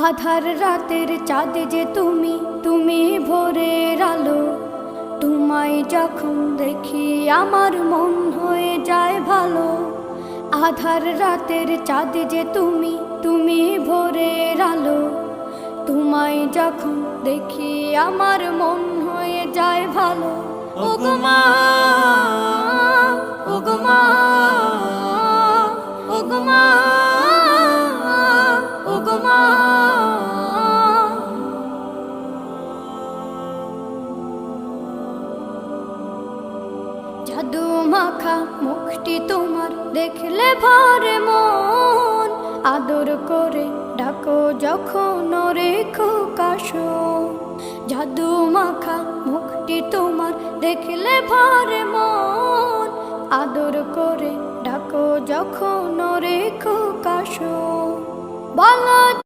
আধার রাতের চাঁদ যে তুমি, তুমি ভোরের আলো। তোমায় যখন দেখি আমার মন হয়ে যায় ভালো। আধার রাতের চাঁদ যে তুমি, তুমি ভোরের আলো। তোমায় যখন দেখি আমার মন হয়ে যায় ভালো। ওগো মা, ওগো মা, ওগো মা, ওগো মা। জাদু মাখা মুখটি তোমার দেখলে ভরে মন। আদর করে ডাকো যখন রেখো কাশো। জাদু মাখা মুখটি তোমার দেখলে ভরে মন। আদর করে ডাকো যখন রেখো কাশো। বলো